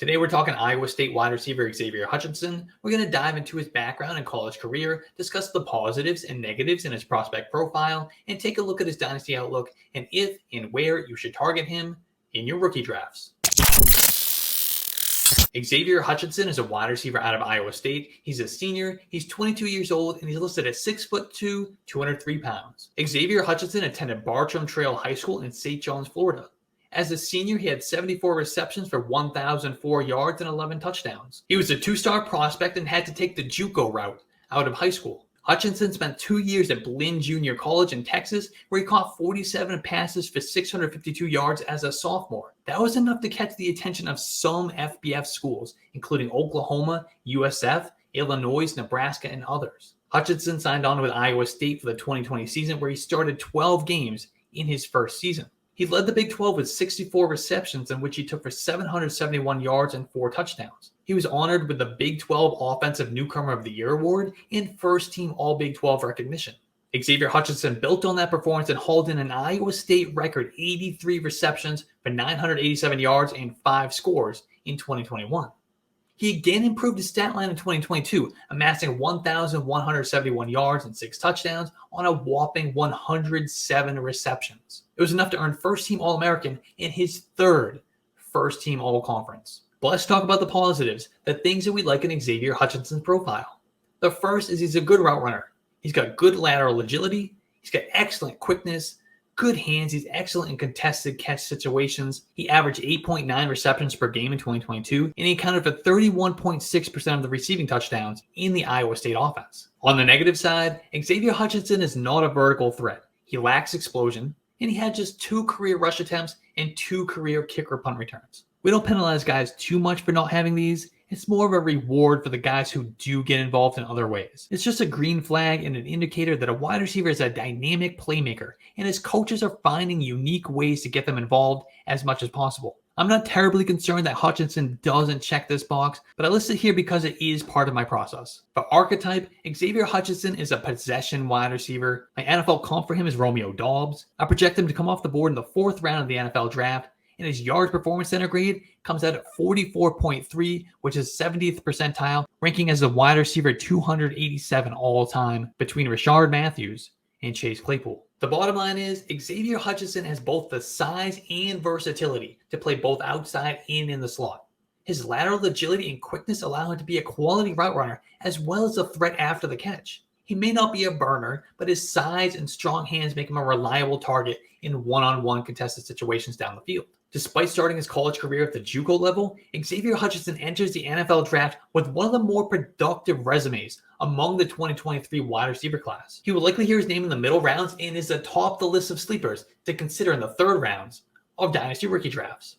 Today we're talking Iowa State wide receiver Xavier Hutchinson. We're going to dive into his background and college career, discuss the positives and negatives in his prospect profile, and take a look at his dynasty outlook and if and where you should target him in your rookie drafts. Xavier Hutchinson is a wide receiver out of Iowa State. He's a senior, he's 22 years old, and he's listed at 6'2", 203 pounds. Xavier Hutchinson attended Bartram Trail High School in St. John's, Florida. As a senior, he had 74 receptions for 1,004 yards and 11 touchdowns. He was a two-star prospect and had to take the JUCO route out of high school. Hutchinson spent 2 years at Blinn Junior College in Texas, where he caught 47 passes for 652 yards as a sophomore. That was enough to catch the attention of some FBS schools, including Oklahoma, USF, Illinois, Nebraska, and others. Hutchinson signed on with Iowa State for the 2020 season, where he started 12 games in his first season. He led the Big 12 with 64 receptions, in which he took for 771 yards and 4 touchdowns. He was honored with the Big 12 Offensive Newcomer of the Year award and first-team All-Big 12 recognition. Xavier Hutchinson built on that performance and hauled in an Iowa State record 83 receptions for 987 yards and 5 scores in 2021. He again improved his stat line in 2022, amassing 1,171 yards and 6 touchdowns on a whopping 107 receptions. It was enough to earn first-team All-American in his third first-team All-Conference. But let's talk about the positives, the things that we like in Xavier Hutchinson's profile. The first is he's a good route runner. He's got good lateral agility. He's got excellent quickness, good hands. He's excellent in contested catch situations. He averaged 8.9 receptions per game in 2022, and he accounted for 31.6% of the receiving touchdowns in the Iowa State offense. On the negative side, Xavier Hutchinson is not a vertical threat. He lacks explosion, and he had just 2 career rush attempts and 2 career kick or punt returns. We don't penalize guys too much for not having these. It's more of a reward for the guys who do get involved in other ways. It's just a green flag and an indicator that a wide receiver is a dynamic playmaker, and his coaches are finding unique ways to get them involved as much as possible. I'm not terribly concerned that Hutchinson doesn't check this box, but I list it here because it is part of my process. For archetype, Xavier Hutchinson is a possession wide receiver. My NFL comp for him is Romeo Doubs. I project him to come off the board in the 4th round of the NFL draft, and his yards performance center grade comes out at 44.3, which is 70th percentile, ranking as a wide receiver 287 all time between Rashard Matthews and Chase Claypool. The bottom line is Xavier Hutchinson has both the size and versatility to play both outside and in the slot. His lateral agility and quickness allow him to be a quality route runner as well as a threat after the catch. He may not be a burner, but his size and strong hands make him a reliable target in one-on-one contested situations down the field. Despite starting his college career at the JUCO level, Xavier Hutchinson enters the NFL draft with one of the more productive resumes among the 2023 wide receiver class. He will likely hear his name in the middle rounds and is atop the list of sleepers to consider in the 3rd rounds of Dynasty rookie drafts.